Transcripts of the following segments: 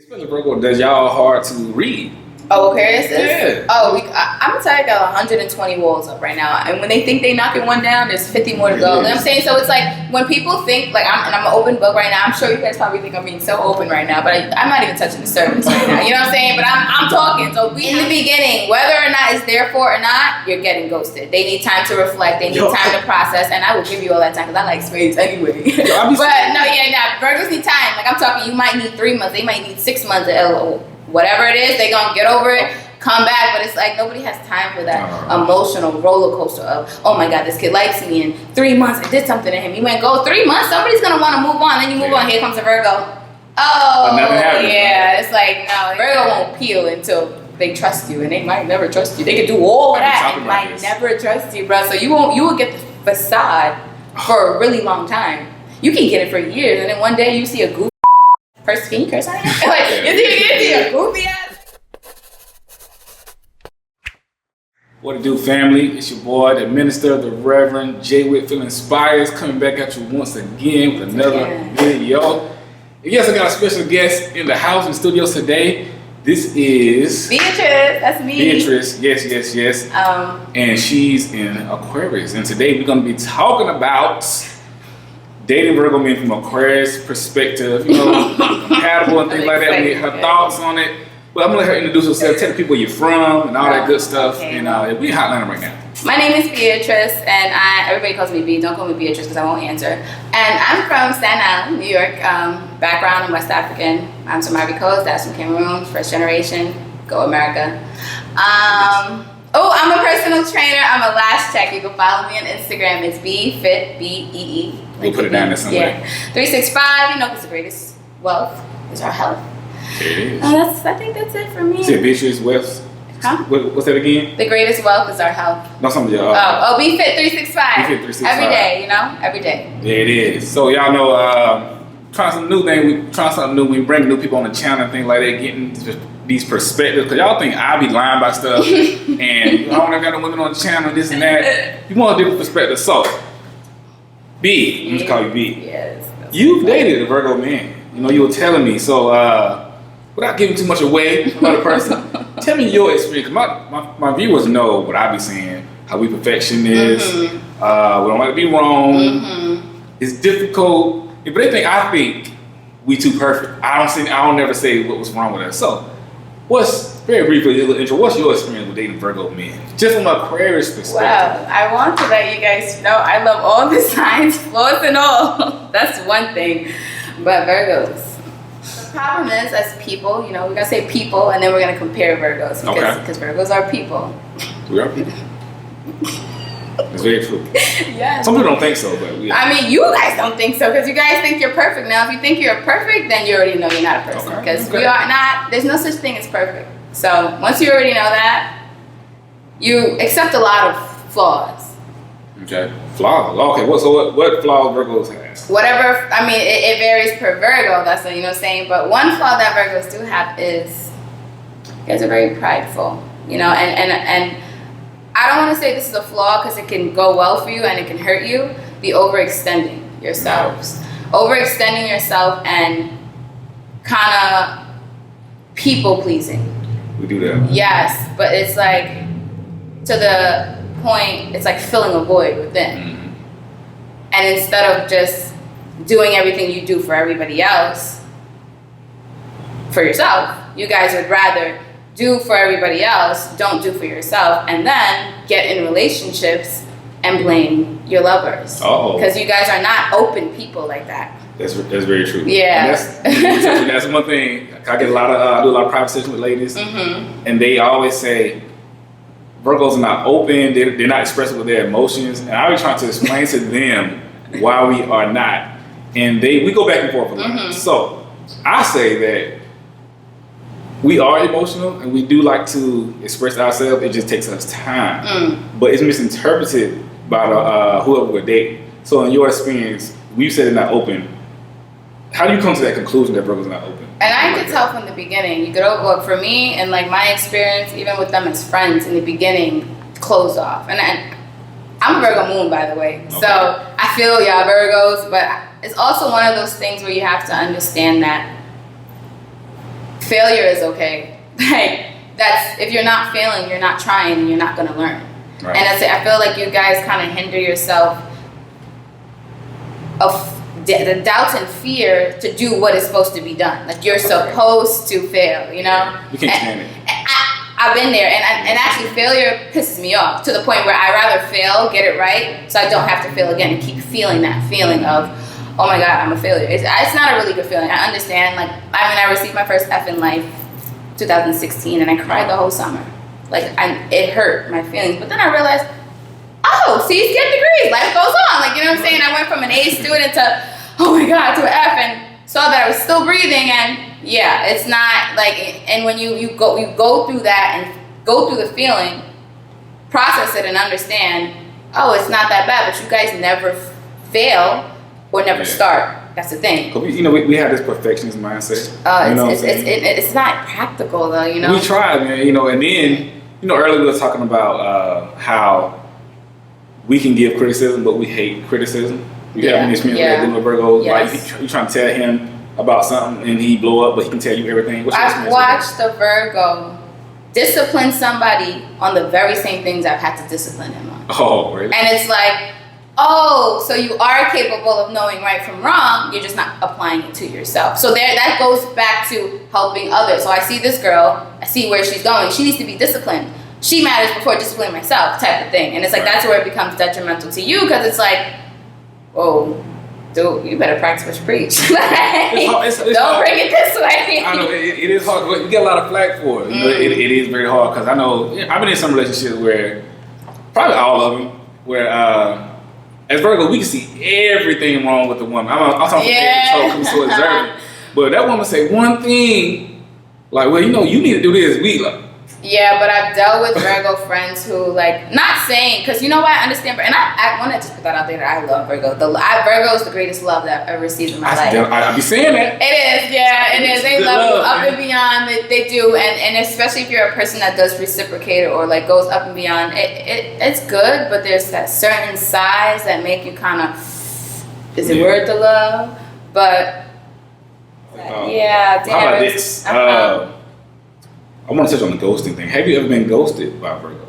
Especially Virgo, does y'all hard to read. Oh, Aquarius is? Yeah. Oh, I'm gonna tell you, I got 120 walls up right now, and when they think they knocking one down, there's 50 more to go. You know what I'm saying? So it's like when people think like I'm an open book right now. I'm sure you guys probably think I'm being so open right now, but I'm not even touching the surface right now. You know what I'm saying? But I'm talking. So in the beginning, whether or not it's there for or not, you're getting ghosted. They need time to reflect. They need time to process, and I will give you all that time because I like space anyway. Virgos need time. Like I'm talking, you might need 3 months. They might need 6 months. Whatever it is, they gonna get over it, come back, but it's like nobody has time for that emotional roller coaster of, oh my God, this kid likes me, in 3 months I did something to him. You went, go 3 months, somebody's gonna wanna move on, then you move on, here comes a Virgo. Oh, yeah, it's like, no, Virgo won't peel until they trust you, and they might never trust you. They can do all of that, and might never trust you, bro. So you will get the facade for a really long time. You can get it for years, and then one day you see a goofy person. Can you curse on here? Like, you see a goofy ass. What it do, family? It's your boy, the minister, the Reverend J. Whitfield Inspires, coming back at you once again with another video. And yes, I got a special guest in the house and studios today. This is Beatrice. That's me. Beatrice, yes. And she's in Aquarius. And today we're going to be talking about dating Virgo men from Aquarius perspective, compatible and things like that. We get her thoughts on it. But I'm gonna let her introduce herself, tell the people where you're from and all that good stuff. Okay. And we in Hotlanta right now. My name is Beatrice, and everybody calls me B. Don't call me Beatrice because I won't answer. And I'm from Staten Island, New York. Background, I'm West African. I'm from Ivory Coast. That's from Cameroon. First generation. Go America. I'm a personal trainer. I'm a lash tech. You can follow me on Instagram. It's BFit, BEE. We'll put it down there somewhere. Yeah. 365, because the greatest wealth is our health. It is. I think that's it for me. You said Beatrice Wealth? Huh? What's that again? The greatest wealth is our health. No, something BFit 365. BFit 365. Every day, every day. Yeah, it is. So y'all know, trying something new. We bring new people on the channel and things like that, getting these perspectives. Because y'all think I be lying about stuff and I don't ever got no women on the channel, this and that. You want a different perspective. So, B, I'm just call you B. Yes. You've dated a Virgo man. You were telling me. So, without giving too much away about the person, tell me your experience. My viewers know what I be saying, how we perfectionists. We don't like to be wrong. It's difficult. But they think I think we too perfect. I don't never say what was wrong with us. So, very briefly, intro, what's your experience with dating Virgo men? Just from an Aquarius perspective. Well, I want to let you guys know I love all the signs, flaws and all. That's one thing. But Virgos. The problem is, as people, we're going to say people, and then we're going to compare Virgos. Because Virgos are people. We are people. It's very true. Yeah. Some people don't think so, but I mean, you guys don't think so because you guys think you're perfect. Now, if you think you're perfect, then you already know you're not a person because we are not. There's no such thing as perfect. So once you already know that, you accept a lot of flaws. Okay, flaws. Okay, what flaws Virgos have? Whatever. I mean, it varies per Virgo. That's what I'm saying. But one flaw that Virgos do have is you guys are very prideful. And I don't want to say this is a flaw because it can go well for you and it can hurt you. The overextending yourselves. Overextending yourself and kind of people pleasing. We do that. Yes, but it's like to the point, it's like filling a void within. And instead of just doing everything you do for everybody else, for yourself, you guys would rather do for everybody else, don't do for yourself, and then get in relationships and blame your lovers. Because you guys are not open people like that. That's very true. Yeah. That's one thing. I do a lot of private sessions with ladies, and they always say Virgos are not open. They're not expressive with their emotions, and I be trying to explain to them why we are not, and we go back and forth a lot. So I say that we are emotional and we do like to express ourselves. It just takes us time, but it's misinterpreted by whoever we're dating. So in your experience, when you said they're not open, how do you come to that conclusion that Virgo's not open? And I could tell from the beginning. You could look for me and like my experience, even with them as friends in the beginning, closed off. And I'm a Virgo moon, by the way. So I feel y'all Virgos, but it's also one of those things where you have to understand that failure is okay. Like, that's, if you're not failing, you're not trying, and you're not going to learn. Right. And I feel like you guys kind of hinder yourself of the doubts and fear to do what is supposed to be done. Like, you're supposed to fail, you know? You can't stand it. I've been there, and actually failure pisses me off to the point where I rather fail, get it right, so I don't have to fail again and keep feeling that feeling of, oh my God, I'm a failure. It's not a really good feeling. I understand. Like, I received my first F in life 2016, and I cried the whole summer. Like, it hurt my feelings, but then I realized, oh, C's get degrees, life goes on. Like, you know what I'm saying? I went from an A student to, oh my God, to an F, and saw that I was still breathing, and yeah, it's not like, and when you go through that and go through the feeling, process it and understand, oh, it's not that bad, but you guys never fail or never start. That's the thing. You know, we have this perfectionist mindset. It's not practical though, you know? We try, man, you know, and then, you know, earlier we were talking about how we can give criticism, but we hate criticism. You have any experience with Virgo? Yes. Like, you trying to tell him about something and he blow up, but he can tell you everything. I've watched the Virgo discipline somebody on the very same things I've had to discipline him on. Oh, really? And it's like, oh, so you are capable of knowing right from wrong, you're just not applying it to yourself. So that goes back to helping others. So I see this girl, I see where she's going, she needs to be disciplined. She matters before disciplining myself, type of thing. And it's like, that's where it becomes detrimental to you, because it's like, whoa, dude, you better practice what you preach. Don't bring it this way. I know, it is hard. We get a lot of flack for it. You know, it is very hard, because I know, I've been in some relationships where, probably all of them, where as Virgo, we can see everything wrong with the woman. I'm talking from so observant. But that woman say one thing, like, well, you know, you need to do this. Yeah, but I've dealt with Virgo friends who, like, not saying, because you know what, I understand, and I want to just put that out there that I love Virgo. Virgo is the greatest love that I've ever received in my life. I be saying that. It is, yeah, it is. They love you up and beyond. They do, and especially if you're a person that does reciprocate it or, like, goes up and beyond, it's good, but there's that certain size that make you kind of, is it worth the love? But, yeah, damn. How about this? I want to touch on the ghosting thing. Have you ever been ghosted by Virgo?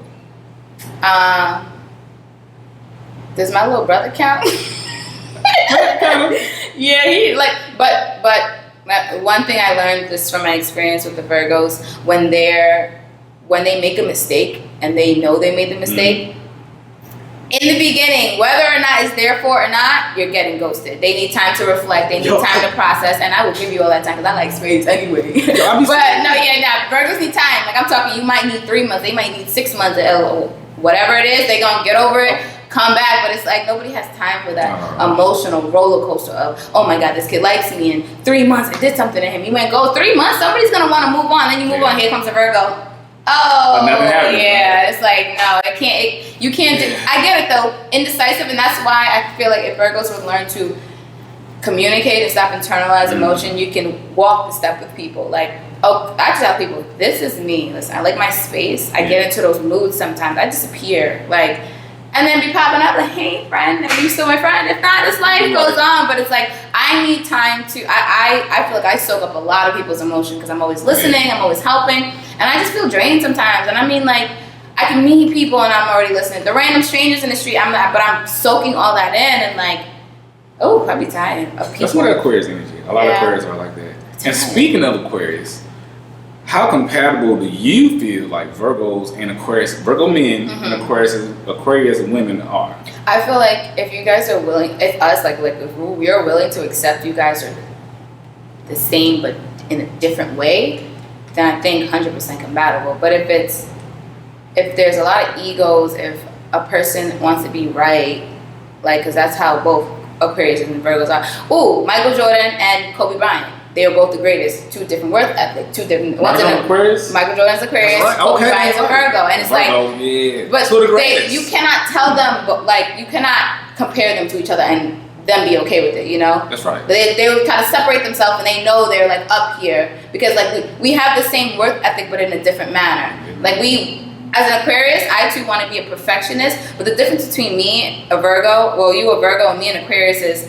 Does my little brother count? Yeah, he but one thing I learned this from my experience with the Virgos, when they make a mistake and they know they made the mistake, in the beginning, whether or not it's their fault or not, you're getting ghosted. They need time to reflect. They need time to process, and I will give you all that time because I like space anyway. Virgos need time. Like, I'm talking, you might need 3 months. They might need 6 months. Whatever it is, they gonna get over it, come back. But it's like nobody has time for that emotional roller coaster of, oh my God, this kid likes me. In 3 months, I did something to him. You went, go 3 months. Somebody's gonna want to move on. Then you move on. Here comes a Virgo. Oh, yeah. It's like, no, it can't. You can't. I get it though, indecisive, and that's why I feel like if Virgos would learn to communicate and stop internalizing emotion, you can walk the step with people. Like, oh, I just tell people, this is me. Listen, I like my space. I get into those moods sometimes. I disappear, like, and then be popping up like, hey, friend, are you still my friend? If not, this life goes on. But it's like, I need time to. I feel like I soak up a lot of people's emotion because I'm always listening. I'm always helping. And I just feel drained sometimes. And I mean, like, I can meet people and I'm already listening. The random strangers in the street, but I'm soaking all that in and like, oh, I'd be tired of people. That's what Aquarius energy. A lot of Aquarius are like that. And speaking of Aquarius, how compatible do you feel like Virgos and Aquarius, Virgo men and Aquarius women are? I feel like if you guys are willing, if we are willing to accept you guys are the same but in a different way, then I think 100% compatible. But if there's a lot of egos, if a person wants to be right, like, because that's how both Aquarius and Virgos are. Ooh, Michael Jordan and Kobe Bryant. They are both the greatest. 2 different work ethic. 2 different. Aquarius. Michael Jordan's Aquarius. Right. Kobe Bryant's a Virgo, and it's but you cannot tell them, but like you cannot compare them to each other and them be okay with it. You know. That's right. They would kind of separate themselves, and they know they're like up here because like we have the same work ethic, but in a different manner. Like as an Aquarius, I too want to be a perfectionist, but the difference between me, a Virgo, you a Virgo, and me an Aquarius is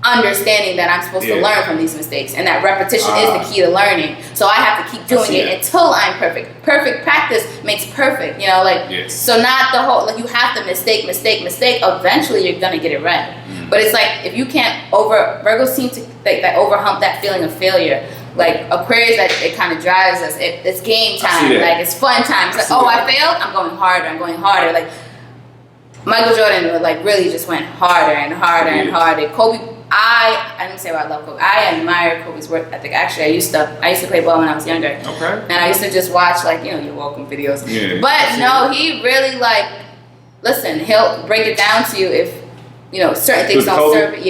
understanding that I'm supposed to learn from these mistakes, and that repetition is the key to learning. So I have to keep doing it until I'm perfect. Perfect practice makes perfect, you know, like, so not the whole, like, you have to mistake, eventually you're gonna get it right. But it's like, if you can't Virgos seem to that overhump that feeling of failure. Like Aquarius, that it kind of drives us. It's game time, like it's fun time. It's like, oh, I failed, I'm going harder. Like Michael Jordan, like, really just went harder and harder and harder. Kobe, I didn't say I love Kobe. I admire Kobe's work ethic. Actually, I used to play ball when I was younger. Okay. And I used to just watch, like, you know, your welcome videos. Yeah. But no, he really, like, listen, he'll break it down to you if, you know, certain things don't serve. Like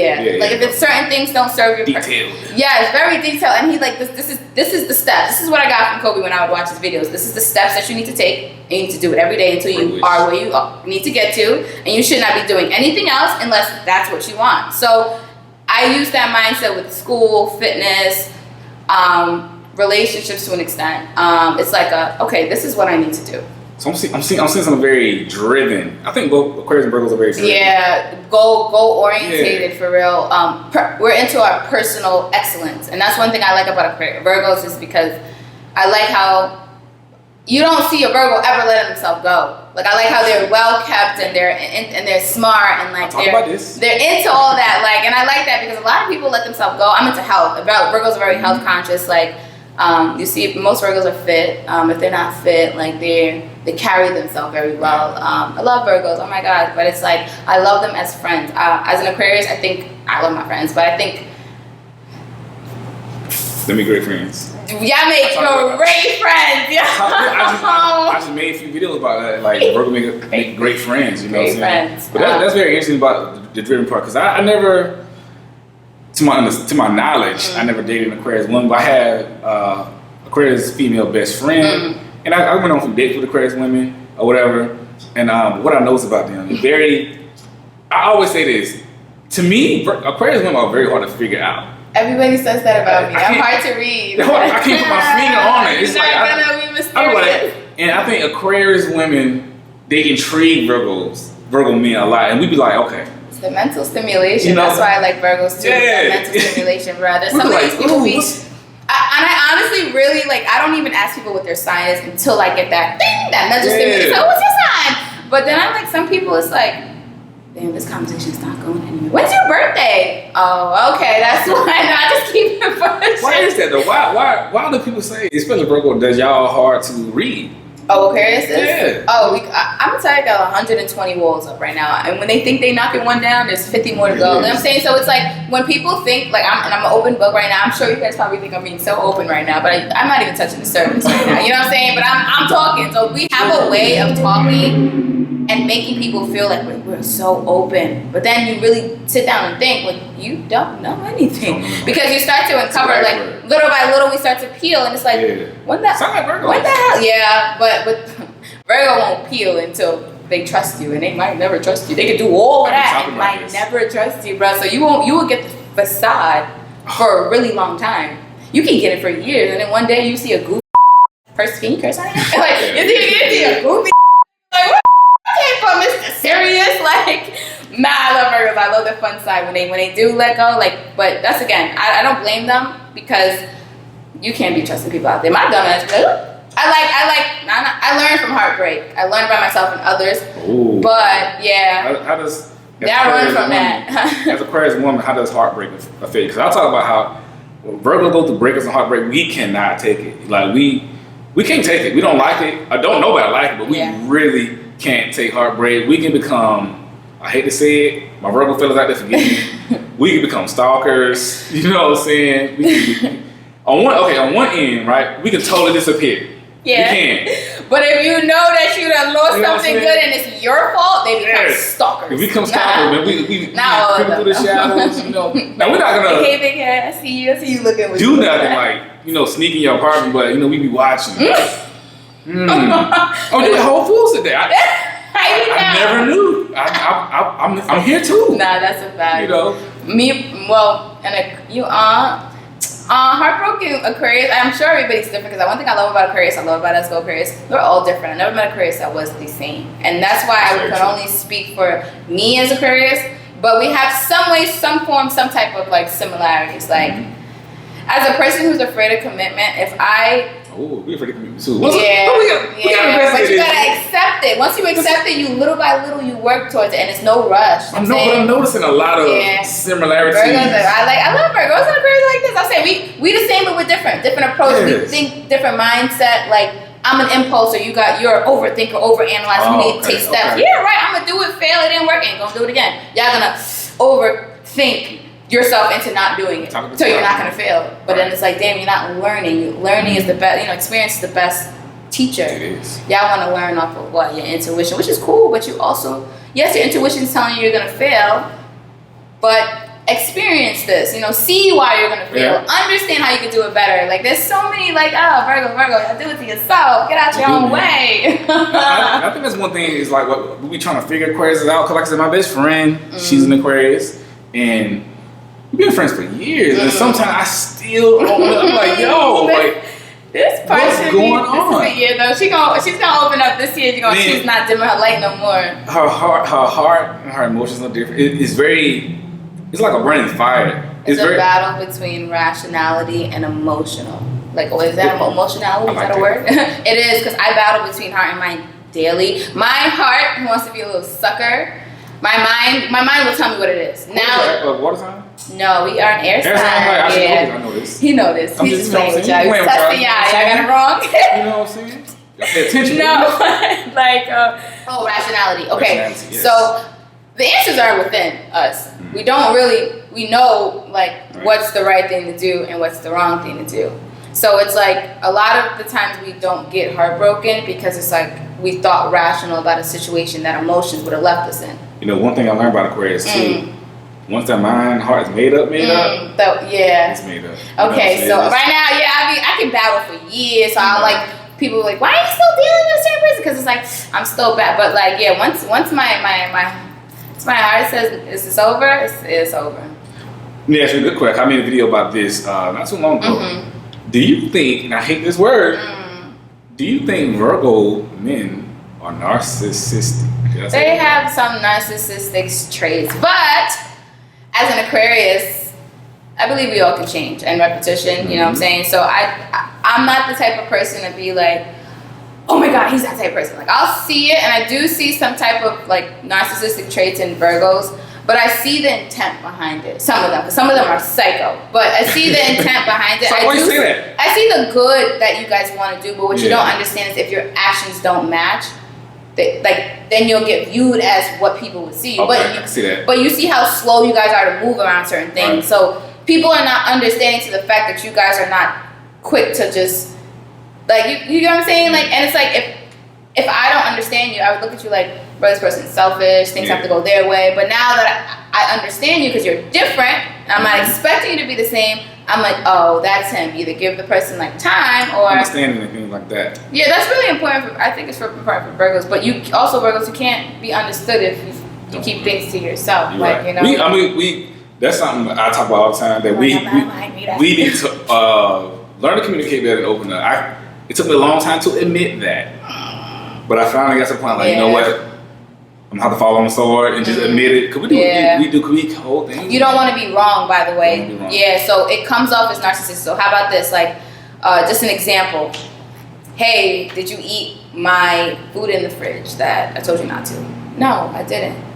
if it's certain things don't serve your detailed. It's very detailed. And he like this is the steps. This is what I got from Kobe when I would watch his videos. This is the steps that you need to take. And you need to do it every day until you are where you need to get to. And you should not be doing anything else unless that's what you want. So I use that mindset with school, fitness, relationships to an extent. It's like okay, this is what I need to do. So I'm seeing something very driven. I think both Aquarius and Virgos are very driven. Yeah, goal orientated for real. We're into our personal excellence, and that's one thing I like about Virgos is because I like how you don't see a Virgo ever letting themselves go. Like I like how they're well kept and they're smart and like they're into all that. Like, and I like that because a lot of people let themselves go. I'm into health. Virgos are very health conscious. Like you see, most Virgos are fit. If they're not fit, like they carry themselves very well. I love Virgos, oh my God, but it's like, I love them as friends. As an Aquarius, I think, I love my friends, but I think... Let me great friends. Y'all make great friends, I just made a few videos about that, like Virgo make great friends, you know what I'm saying? Friends. But that's very interesting about the driven part, because I never, to my knowledge, I never dated an Aquarius woman, but I had Aquarius female best friend. And I went on some dates with Aquarius women or whatever, and what I noticed about them, I always say this, to me, Aquarius women are very hard to figure out. Everybody says that about me. I'm hard to read. I can't put my finger on it. It's You're not gonna be mysterious. And I think Aquarius women, they intrigue Virgo men a lot, and we be like, okay. It's the mental stimulation. You know, that's why I like Virgos too. Yeah. Mental stimulation, brother. Some of these people be... And I honestly really, like, I don't even ask people what their sign is until I get that ding, that mental stimulation. So what's your sign? But then I'm like, some people, it's like, damn, this conversation's not going anywhere. When's your birthday? Oh, okay, that's why. I just keep it pushing. Why is that though? Why do people say, especially Virgo, does y'all hard to read? Oh, Aquarius is? Yeah. Oh, I'm gonna tell you, I got 120 walls up right now. And when they think they knocking one down, there's 50 more to go. You know what I'm saying? So it's like, when people think, like, I'm an open book right now. I'm sure you guys probably think I'm being so open right now, but I'm not even touching the surface right now. You know what I'm saying? But I'm talking. So we have a way of talking and making people feel like we're so open. But then you really sit down and think, like, you don't know anything. Because you start to uncover, like, little by little, we start to peel. And it's like, what the hell? Yeah, but Virgo won't peel until they trust you. And they might never trust you. They could do all of that and might never trust you, bro. So you will get the facade for a really long time. You can get it for years. And then one day you see a goofy person. Can you curse on it? Like, you see a goofy like, what? Came from Mr. Serious, like, nah, I love Virgos. I love the fun side when they do let go, like, but that's again, I don't blame them because you can't be trusting people out there. My dumbass, I learned from Heartbreak. I learned by myself and others. Ooh. But yeah, how does I learned from that? As Aquarius woman, how does Heartbreak affect? Because I'll talk about how when Virgo goes to breakers and Heartbreak, we cannot take it. Like we can't take it. We don't like it. I don't know about like it, but we really can't take heartbreak. We can become, I hate to say it, my Virgo fellas out there, forgive me. We can become stalkers. You know what I'm saying? We can on one end, right? We can totally disappear. Yeah. We can. But if you know that you done lost something good and it's your fault, they become stalkers. If we become stalkers, man, we creep through the shadows, you know. Now we're not gonna. Hey, big head, I see you looking. Do nothing like, sneak in your apartment, but we be watching. Oh, there's Whole Foods today. I never knew. I'm here too. Nah, that's a fact. You know. Heartbroken Aquarius, I'm sure everybody's different because one thing I love about Aquarius, I love about us Aquarius, they're all different. I never met Aquarius that was the same. And that's why I can only speak for me as Aquarius but we have some ways, some form, some type of like similarities. Like as a person who's afraid of commitment, if I we afraid of commitment too. but you gotta this. accept it. Once you accept it, you little by little you work towards it, and it's no rush. But I'm noticing a lot of similarities. Virgos, I love Virgos. I'm crazy like this. I'm saying we the same, but we're different approach. Yes. We think different mindset. Like I'm an impulser. You're overthinker, overanalyze. We need to take steps. Yeah, right. I'm gonna do it. Fail. It didn't work. Ain't gonna do it again. Y'all gonna overthink yourself into not doing it, so you're not gonna fail. But then it's like, damn, you're not learning. Learning is the best. Experience is the best teacher. It is. Y'all want to learn off of what your intuition, which is cool. But you also, yes, your intuition is telling you you're gonna fail, but experience this. See why you're gonna fail. Yeah. Understand how you can do it better. Like there's so many Virgo, y'all do it to yourself. Get out your own way. I think that's one thing is like what we be trying to figure Aquarius out. Cause like I said, my best friend, she's an Aquarius, and we've been friends for years, and sometimes I still I'm like, yo, like this person, what's going on? This is the year though. She's gonna open up this year. She's not dimming her light no more. Her heart, and her emotions are different. It's like a burning fire. It's a battle between rationality and emotional. Like, is that emotionality? Is that a word? It is, because I battle between heart and mind daily. My heart who wants to be a little sucker. My mind will tell me what it is. Now, water sign? No, we are an air sign. I know this. He know this. He's just playing with y'all. He's testing y'all. Y'all got it wrong. You know what I'm saying? Pay attention. No, rationality. Okay, rationality, yes. So the answers are within us. We don't really, we know what's the right thing to do and what's the wrong thing to do. So it's like a lot of the times we don't get heartbroken because it's like we thought rational about a situation that emotions would have left us in. One thing I learned about Aquarius too, once that mind, heart is made up, it's made up. Okay, so right now, I can battle for years. So I people are like, why are you still dealing with a certain person? Because it's like, I'm still bad. But once my heart says it's over, it's over. Let me ask you a good question. I made a video about this not too long ago. Do you think, and I hate this word, do you think Virgo men are narcissistic? They have some narcissistic traits, but as an Aquarius, I believe we all can change and repetition, you know what I'm saying? So I'm not the type of person to be like, oh my God, he's that type of person. Like I'll see it, and I do see some type of like narcissistic traits in Virgos, but I see the intent behind it. Some of them, because some of them are psycho, but I see the intent behind it. So why you say that? I see the good that you guys want to do, but what you don't understand is if your actions don't match, then you'll get viewed as what people would see. Okay, but I can see that. But you see how slow you guys are to move around certain things. Right. So people are not understanding to the fact that you guys are not quick to just you know what I'm saying? And it's like if I don't understand you, I would look at you like, bro, this person's selfish. Things have to go their way. But now that I understand you because you're different, and I'm not expecting you to be the same. I'm like, oh, that's him. Either give the person time or understanding and things like that. Yeah, that's really important. I think it's important for Virgos. But you also Virgos, you can't be understood if you keep things to yourself. We that's something I talk about all the time. That we need to learn to communicate better and open up. It took me a long time to admit that, but I finally got to the point you know what, I'm gonna have to fall on the sword and just admit it. Cause we hold things. You don't want to be wrong, by the way. Yeah, so it comes off as narcissistic. So how about this? Just an example. Hey, did you eat my food in the fridge that I told you not to? No, I didn't.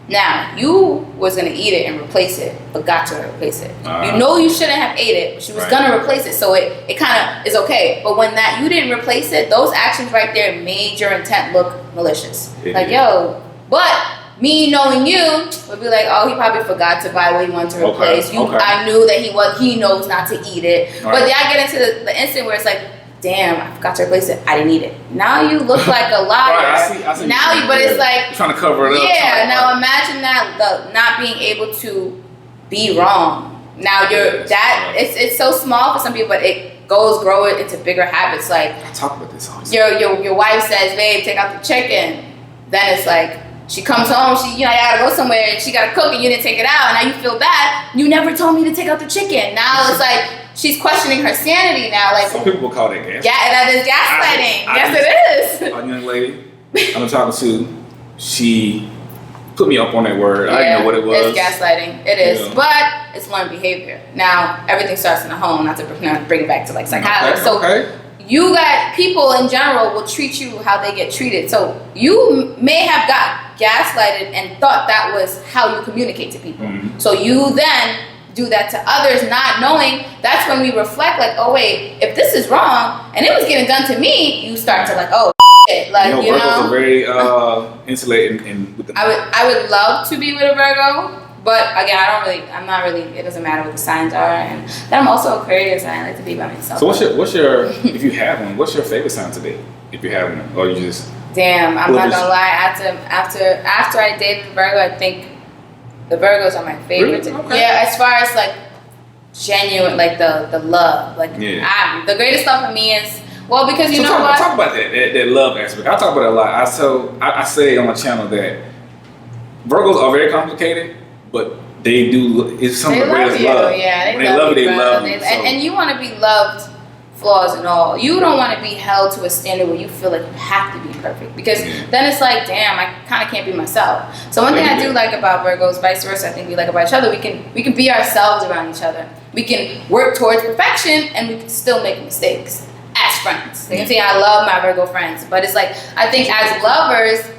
Now, you was going to eat it and replace it, but got to replace it. You know you shouldn't have ate it, but she was going to replace it, so it kind of is okay. But when you didn't replace it, those actions right there made your intent look malicious. But me knowing you would be like, oh, he probably forgot to buy what he wanted to replace. I knew that he knows not to eat it. But then I get into the instant where it's like, damn, I forgot to replace it. I didn't eat it. Now you look like a liar. I see But it's like, you're trying to cover it up. Yeah. Now imagine that not being able to be wrong. Now it's so small for some people, but it grow it into bigger habits. Like I talk about this all the time. Your wife says, babe, take out the chicken. Then it's like she comes home, I gotta go somewhere, and she gotta cook, and you didn't take it out, and now you feel bad. You never told me to take out the chicken. Now it's like she's questioning her sanity now. Like some people will call that gas. Yeah, that is gaslighting. Yes, it is. A young lady I'm talking to, she put me up on that word. I didn't know what it was. It's gaslighting. It is, Yeah. but it's learned behavior. Now everything starts in the home. Not to bring it back to like psychology. So you got people in general will treat you how they get treated. So you may have got gaslighted and thought that was how you communicate to people. Mm-hmm. So you then do that to others, not knowing. That's when we reflect, like, oh wait, if this is wrong and it was getting done to me, you start to like, oh shit, like you know. Virgos are very insulated and with the. I would love to be with a Virgo. But again, I'm not really, it doesn't matter what the signs are. And then I'm also Aquarius and I like to be by myself. So what's your if you have one, what's your favorite sign today? If you have one, or you just. Damn, I'm not gonna lie. After I dated Virgo, I think the Virgos are my favorite. Really? Okay. Yeah, as far as like genuine, like the love. Like the greatest love for me is, well, because you know what? Talk about that love aspect. I talk about it a lot. I say on my channel that Virgos are very complicated. But they do. It's some of the greatest love. Yeah, when they love you, they love you. And you want to be loved, flaws and all. You don't want to be held to a standard where you feel like you have to be perfect, because then it's like, damn, I kind of can't be myself. So one thing I do like about Virgos, vice versa, I think we like about each other. We can be ourselves around each other. We can work towards perfection, and we can still make mistakes as friends. They can say I love my Virgo friends, but it's like I think as lovers,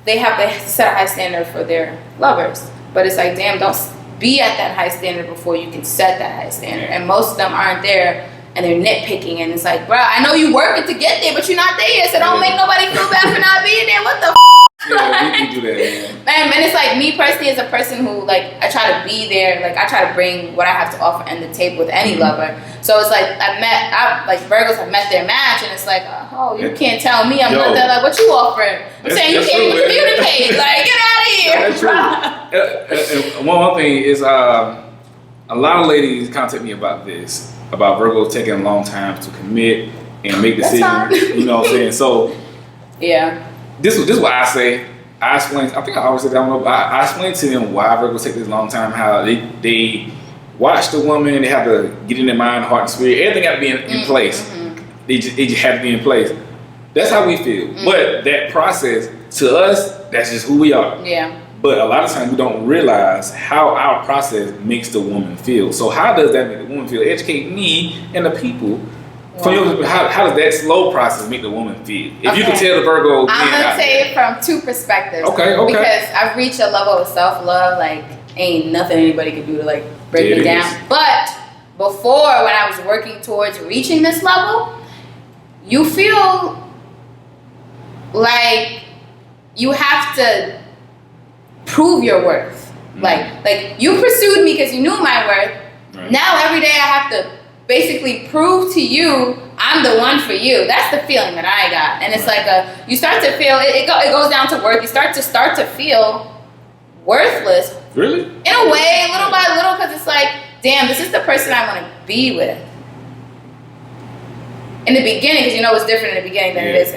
they have to set a high standard for their lovers. But it's like, damn, don't be at that high standard before you can set that high standard. And most of them aren't there, and they're nitpicking. And it's like, bro, I know you working to get there, but you're not there yet. So don't make nobody feel bad for not being there. What the f? Yeah, we do that. And it's like me personally as a person who, like, I try to be there. Like, I try to bring what I have to offer on the table with any lover. So it's like like Virgos have met their match, and it's like, oh, you can't tell me I'm not that. Like, what you offering? I'm saying you can't even communicate. Like, get out of here. That's true. And one thing is, a lot of ladies contact me about this, about Virgos taking a long time to commit and make decisions. You know what I'm saying? So yeah. This is what I say. I explain. I think I always say that. I explain to them why Virgos take this long time. How they watch the woman. They have to get in their mind, heart, and spirit. Everything got to be in place. Mm-hmm. It just have to be in place. That's how we feel. Mm-hmm. But that process, to us, that's just who we are. Yeah. But a lot of times we don't realize how our process makes the woman feel. So how does that make the woman feel? Educate me and the people. Wow. How does that slow process make the woman feel? If you could tell the Virgo, I'm gonna say it from two perspectives. Okay. Because I've reached a level of self-love like ain't nothing anybody could do to like break me down. But before, when I was working towards reaching this level, you feel like you have to prove your worth. Mm-hmm. Like you pursued me because you knew my worth. Right. Now every day I have to basically prove to you I'm the one for you. That's the feeling that I got. And it's like you start to feel it goes down to worth. You start to feel worthless. Really? In a way, little by little, because it's like, damn, this is the person I want to be with. In the beginning, because you know it's different in the beginning than it is.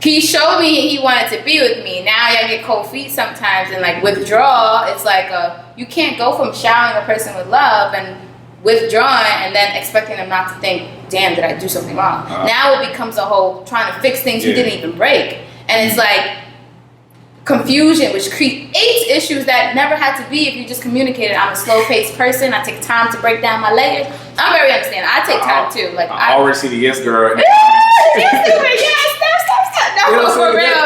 He showed me he wanted to be with me. Now I get cold feet sometimes and like withdraw. It's like you can't go from showering a person with love and withdrawing and then expecting them not to think, damn, did I do something wrong? Now it becomes a whole trying to fix things you didn't even break. And it's like confusion, which creates issues that never had to be if you just communicated. I'm a slow-paced person. I take time to break down my layers. I'm very understanding. I take time too. Like I already see the yes girl.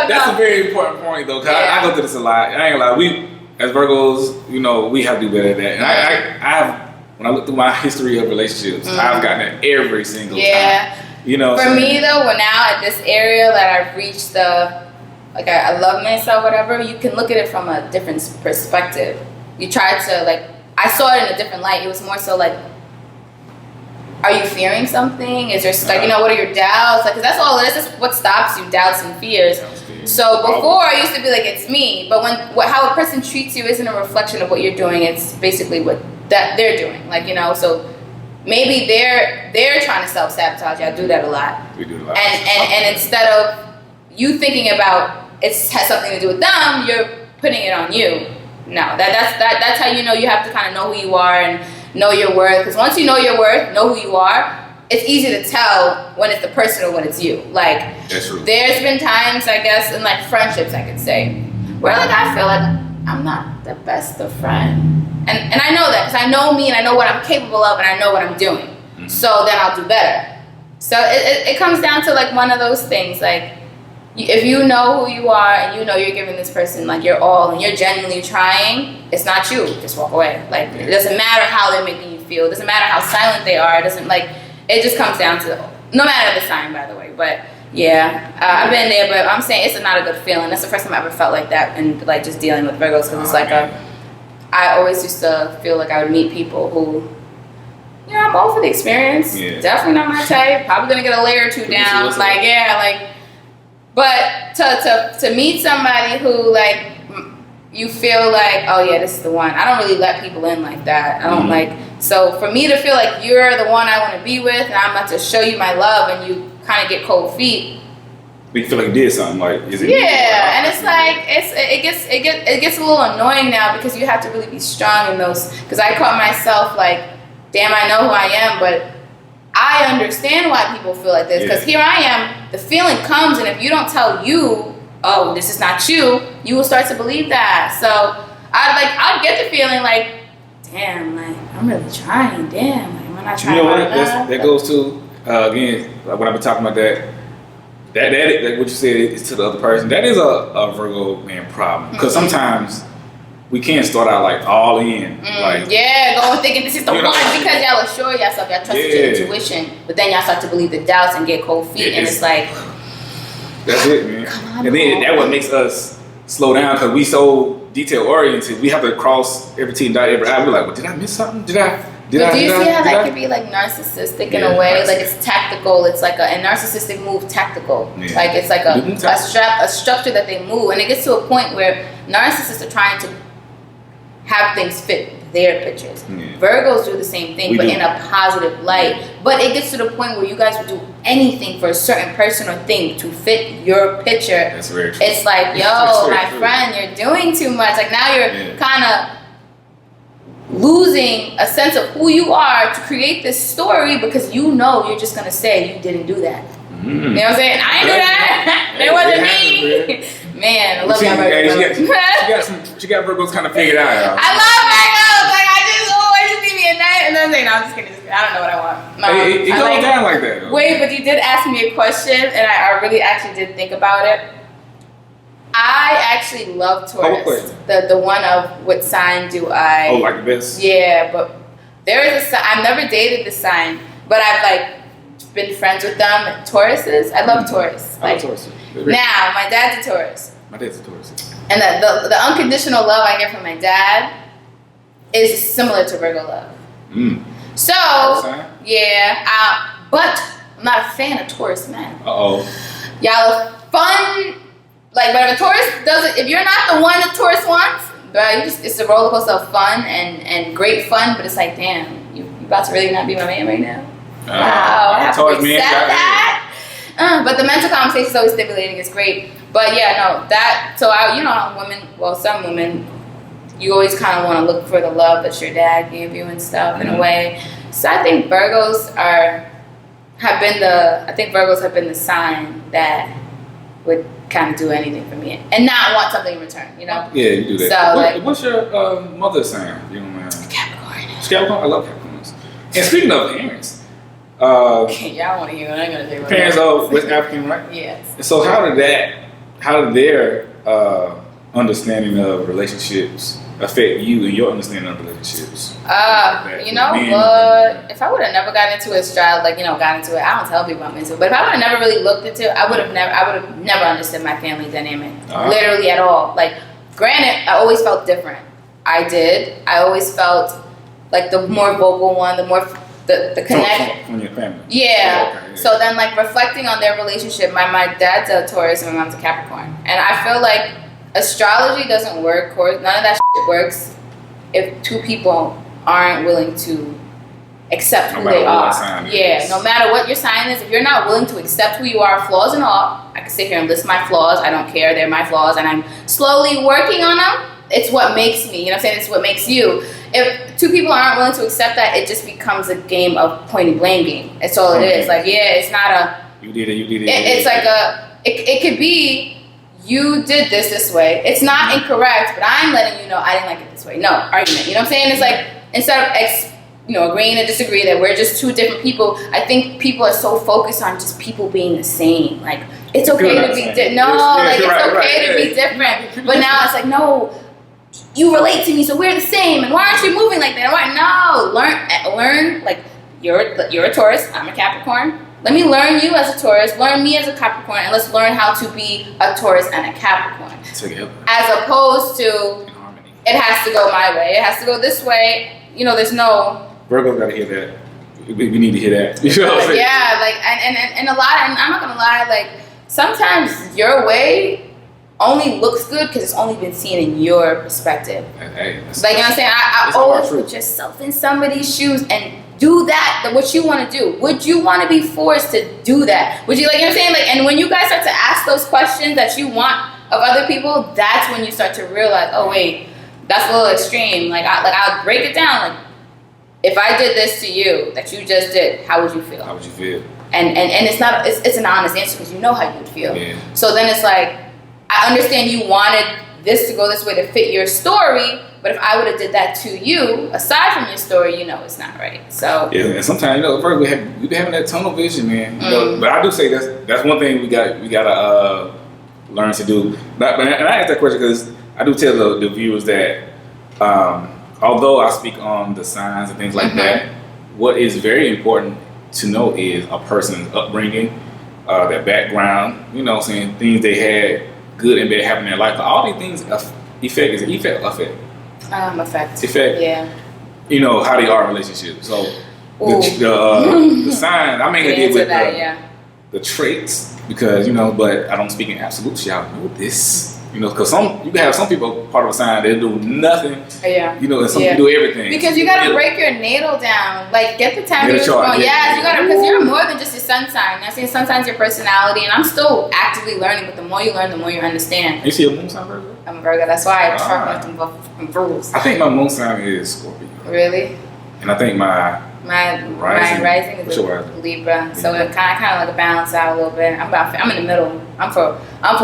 That's a very important point though. Cause I go through this a lot. I ain't gonna lie. We as Virgos, you know, we have to do better at that. And I have. When I look through my history of relationships, I've gotten it every single time. You know. For me though, we're now at this area that I've reached I love myself, whatever. You can look at it from a different perspective. You try to I saw it in a different light. It was more so like, are you fearing something? Is there what are your doubts? Because that's all it is. That's what stops you, doubts and fears. So before I used to be like, it's me. But how a person treats you isn't a reflection of what you're doing. It's basically what that they're doing. So maybe they're trying to self-sabotage you. I do that a lot. We do a lot. And instead of you thinking about it has something to do with them, you're putting it on you. No, that's how you know you have to kind of know who you are and know your worth. Because once you know your worth, know who you are, it's easy to tell when it's the person or when it's you. That's true. There's been times, I guess, in friendships, I could say, where like I feel like I'm not the best of friend, and I know that because I know me and I know what I'm capable of and I know what I'm doing. So then I'll do better. So it comes down to like one of those things, like if you know who you are and you know you're giving this person like your all and you're genuinely trying, it's not you. Just walk away. Like it doesn't matter how they're making you feel. It doesn't matter how silent they are. It doesn't like. It just comes down to no matter the sign, by the way. But yeah, I've been there. But I'm saying it's not a good feeling. That's the first time I ever felt like that, and like just dealing with Virgos because it's like I always used to feel like I would meet people who. Yeah, I'm all for the experience. Yeah. Definitely not my type. Probably gonna get a layer or two down. Like, yeah, like. But to meet somebody who like you feel like, oh yeah, this is the one. I don't really let people in like that. I don't like. So for me to feel like you're the one I want to be with, and I'm about to show you my love, and you kind of get cold feet. But you feel like you did something, like is it? Yeah, and it's like it gets a little annoying now because you have to really be strong in those. Because I caught myself like. Damn, I know who I am, but I understand why people feel like this. Because here I am, the feeling comes, and if you don't tell you, oh, this is not you, you will start to believe that. So I'll get the feeling like, damn, like I'm really trying. Damn, like am I not trying? You know what? That goes to again, like when I've been talking about that like what you said is to the other person. That is a Virgo man problem because sometimes. We can't start out like all in. Like going thinking this is the one because y'all assure yourself, y'all trust your intuition, but then y'all start to believe the doubts and get cold feet, and it's like that's it, man. And then that what makes us slow down because we so detail oriented. We have to cross every T and dot every I. We're like, well, did I miss something? Do you see how that could be like narcissistic in a way? Like it's tactical. It's like and narcissistic move tactical. Yeah. Like it's like a structure that they move, and it gets to a point where narcissists are trying to have things fit their pictures. Yeah. Virgos do the same thing, in a positive light. But it gets to the point where you guys would do anything for a certain person or thing to fit your picture. That's very true. It's like, yo, my friend, you're doing too much. Like now you're kind of losing a sense of who you are to create this story because you know you're just going to say you didn't do that. You know what I'm saying? I ain't do that. It wasn't me. Man, I love that Virgo. She got Virgos kind of figured out. I love Virgos. Like I just always see me at night, and then I'm just kidding. I don't know what I want. It goes down like that. Though. Wait, but you did ask me a question, and I really actually did think about it. I actually love Taurus. The one of what sign do I? Oh, like this? Yeah, but there is a sign. I've never dated the sign, but I've like been friends with them. Tauruses. I love Taurus. I love Taurus. Now, my dad's a Taurus. My dad's a Taurus. And the unconditional love I get from my dad is similar to Virgo love. So, yeah, but I'm not a fan of Taurus men. Y'all are fun. Like, but if a Taurus doesn't, if you're not the one that Taurus wants, bro, it's a roller coaster of fun and great fun, but it's like, damn, you about to really not be my man right now? Wow, I have to accept that. But the mental conversation is always stimulating. It's great. But yeah, no, that, so some women, you always kind of want to look for the love that your dad gave you and stuff in a way. So I think Virgos have been the sign that would kind of do anything for me and not want something in return, you know? Yeah, you do that. So what's your mother's sign? You don't mind? Capricorn. Capricorn? I love Capricorns. And speaking of parents, y'all want to hear what I'm going to say. Parents are West African, right? Yes. So how did their understanding of relationships affect you and your understanding of relationships? You know what? If I would have never got into astrology, got into it, I don't tell people I'm into it, but if I would have never really looked into it, I would have never understood my family dynamic. Literally at all. Like, granted, I always felt different. I always felt like the more vocal one, the more the connection from your family. Yeah. Okay, yeah. So then, like, reflecting on their relationship, my dad's a Taurus and my mom's a Capricorn, and I feel like astrology doesn't work. None of that shit works if two people aren't willing to accept who they are. No matter what your sign is, if you're not willing to accept who you are, flaws and all, I can sit here and list my flaws. I don't care. They're my flaws, and I'm slowly working on them. It's what makes me. You know what I'm saying? It's what makes you. If two people aren't willing to accept that, it just becomes a game of point and blame game. That's all it is. Like, it's not a... You did it. It's like it could be you did this way. It's not incorrect, but I'm letting you know I didn't like it this way. No argument. You know what I'm saying? It's like instead of agreeing to disagree that we're just two different people. I think people are so focused on just people being the same. Like it's okay to be different. No, like it's okay to be different. But now it's like no, you relate to me, so we're the same. And why aren't you moving like that? No, learn. Like you're a Taurus. I'm a Capricorn. Let me learn you as a Taurus, learn me as a Capricorn, and let's learn how to be a Taurus and a Capricorn. Together. As opposed to, it has to go my way. It has to go this way. There's no... Virgo's got to hear that. We need to hear that. You know what I'm saying? Yeah, like, and a lot, and I'm not going to lie, like, sometimes your way only looks good because it's only been seen in your perspective. Hey, like, you know what I'm saying? I always put yourself in somebody's shoes and do what you want to do. Would you want to be forced to do that? Would you, like, you know what I'm saying? Like, and when you guys start to ask those questions that you want of other people, that's when you start to realize, oh wait, that's a little extreme. I'll break it down. Like, if I did this to you that you just did, how would you feel? How would you feel? And it's an honest answer because you know how you'd feel. Yeah. So then it's like, I understand you wanted this to go this way to fit your story, but if I would have did that to you, aside from your story, it's not right. So yeah, and sometimes first we be having that tunnel vision, man. But I do say that's one thing we gotta learn to do. And I ask that question because I do tell the viewers that although I speak on the signs and things like that, what is very important to know is a person's upbringing, their background. Saying things they had good and bad happen in their life. All these things affect. Yeah. How they are in relationships. So the signs, I mainly deal with the traits because but I don't speak in absolutes. Y'all know this. Because you can have some people part of a sign they do nothing. Yeah. And some people do everything. Because you gotta break your natal down. Like get the time to respond. Yeah, you gotta, because you're more than just your sun sign. I say sun sign's your personality, and I'm still actively learning. But the more you learn, the more you understand. You see a moon sign, Virgo? I'm a Virgo. That's why I talk with them rules. I think my moon sign is Scorpio. Really? And I think my rising is Libra. So it kind of like a balance out a little bit. I'm in the middle. I'm for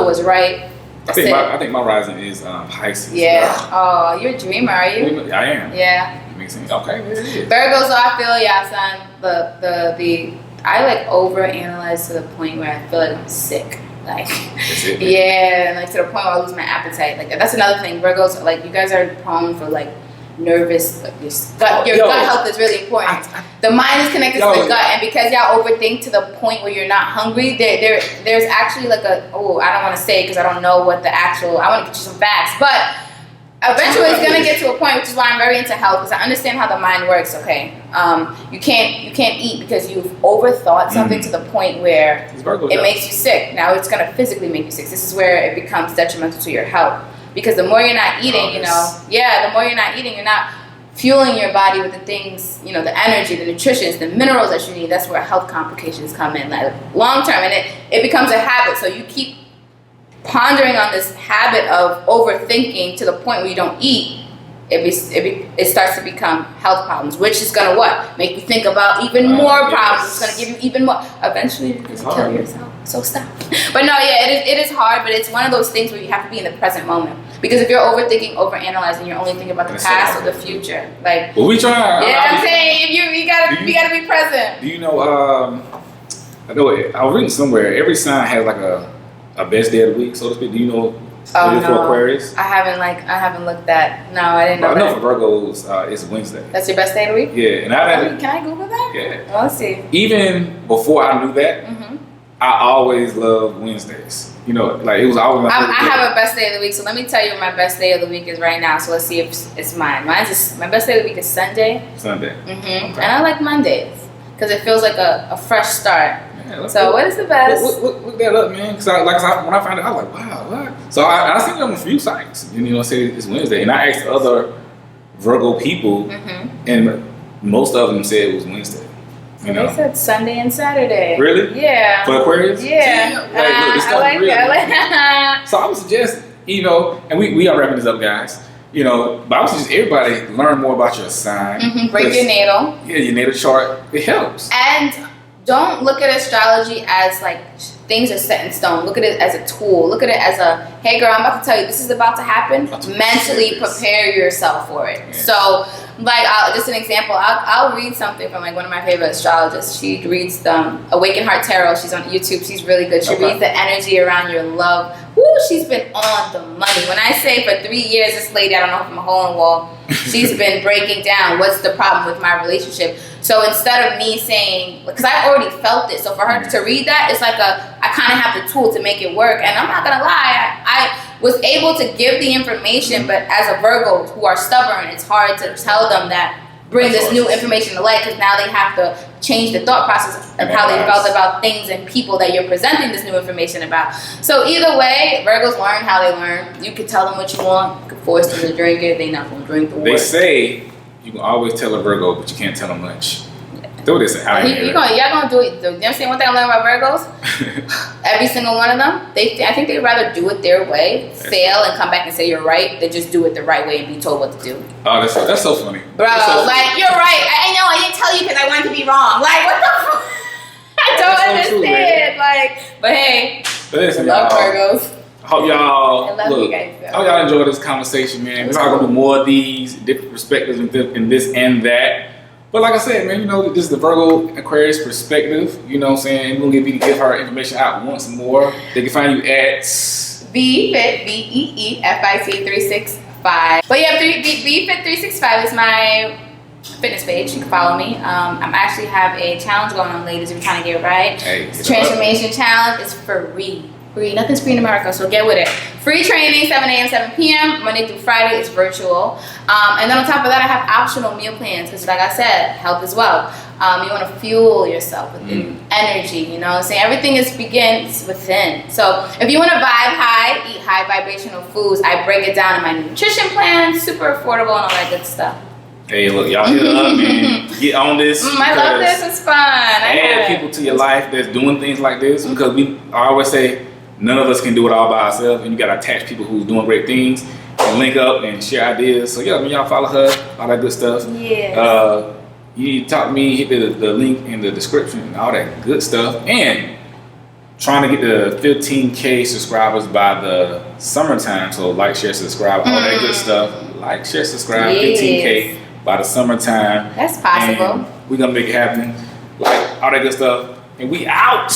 what's right. I think my rising is Pisces. Yeah. Oh, you're a dreamer, are you? I am. Yeah. It makes sense. Okay, there it is. Virgo, so I feel son. I overanalyze to the point where I feel like I'm sick. Like, yeah, like to the point where I lose my appetite. Like that's another thing. Virgos, like you guys are prone for like nervous. Like, your gut health is really important. The mind is connected to the gut, and because y'all overthink to the point where you're not hungry, there's actually like I don't want to say because I don't know what I want to get you some facts, but eventually it's gonna get to a point, which is why I'm very into health because I understand how the mind works. Okay, you can't eat because you've overthought something to the point where it makes you sick. Now it's gonna physically make you sick. This is where it becomes detrimental to your health. Because the more you're not eating, the more you're not eating, you're not fueling your body with the things, the energy, the nutrition, the minerals that you need. That's where health complications come in, like long term, and it becomes a habit. So you keep pondering on this habit of overthinking to the point where you don't eat. It starts to become health problems, which is gonna make you think about even more problems. It's gonna give you even more. Eventually, you're gonna kill yourself. So stop. But no, it is hard. But it's one of those things where you have to be in the present moment. Because if you're overthinking, overanalyzing, you're only thinking about the past or the future. Like, well, we try. I'm saying you gotta be present. Do you know? I know I was reading somewhere. Every sign has like a best day of the week, so to speak. Do you know? Oh, for Aquarius? I haven't looked at. No, I didn't know. I know for Virgos, it's Wednesday. That's your best day of the week? Yeah, and can I Google that? Yeah. Well, let's see. Even before I knew that, I always loved Wednesdays. It was always my favorite. I have a best day of the week, so let me tell you what my best day of the week is right now. So let's see if it's mine. My best day of the week is Sunday. Sunday. Okay. And I like Mondays because it feels like a fresh start. Yeah, so what is the best? Look that up, man. Because when I found it, I was like, wow, what? So I seen it on a few sites. Say it's Wednesday, and I asked other Virgo people, and most of them said it was Wednesday. They said Sunday and Saturday. Really? Yeah. For Aquarius? Yeah. I like that. So I would suggest, and we are wrapping this up, guys. But I would suggest everybody learn more about your sign. Break your natal. Yeah, your natal chart. It helps. And don't look at astrology as like things are set in stone. Look at it as a tool. Look at it as a, hey girl, I'm about to tell you this is about to happen. Mentally prepare yourself for it. Yeah. So like, just an example, I'll read something from like one of my favorite astrologists. She reads Awaken Heart Tarot. She's on YouTube. She's really good. She reads the energy around your love. Woo, she's been on the money. When I say for 3 years, this lady, I don't know, from a hole in the wall, she's been breaking down what's the problem with my relationship. So instead of me saying, because I already felt it, so for her to read that, it's like I kind of have the tool to make it work. And I'm not gonna lie, I was able to give the information, but as a Virgo who are stubborn, it's hard to tell them that, bring this new information to light, because now they have to change the thought process of how they felt about things and people that you're presenting this new information about. So either way, Virgos learn how they learn. You can tell them what you want, you can force them to drink it, they're not gonna drink the water. They say you can always tell a Virgo, but you can't tell them much. Do this. Y'all gonna do it. You know what I'm saying? One thing I learned about Virgos, every single one of them, I think they'd rather do it their way, fail and come back and say you're right, than just do it the right way and be told what to do. Oh, that's so funny. Bro, so like, you're right. I know, I didn't tell you because I wanted to be wrong. Like, what the fuck? I don't understand. But hey, listen, love Virgos. I hope y'all, I love you guys. I hope y'all enjoy this conversation, man. We're probably gonna do more of these different perspectives in this and that. But like I said, man, you know, this is the Virgo Aquarius perspective. You know what I'm saying? We're going to give her information out once more. They can find you at VFit, VEEFIT 365. But yeah, VFit 365 is my fitness page. You can follow me. I'm actually have a challenge going on, ladies. If you're trying to get right. Hey, it's a transformation challenge. It's free. Nothing's free in America, so get with it. Free training, 7 a.m., 7 p.m. Monday through Friday. It's virtual. And then on top of that, I have optional meal plans because, like I said, health is wealth. You want to fuel yourself with energy. You know what I'm saying? Everything begins within. So if you want to vibe high, eat high vibrational foods, I break it down in my nutrition plan. Super affordable and all that good stuff. Hey, look, y'all hit it up, man. Get on this. I love this. It's fun. Add people to your life that's doing things like this because I always say, none of us can do it all by ourselves, and you gotta attach people who's doing great things and link up and share ideas. So yeah, I mean, y'all follow her, all that good stuff. Yeah. You need to talk to me, hit the link in the description and all that good stuff. And trying to get the 15K subscribers by the summertime. So like, share, subscribe, all that good stuff. Like, share, subscribe, 15K by the summertime. That's possible. And we're gonna make it happen. Like all that good stuff. And we out.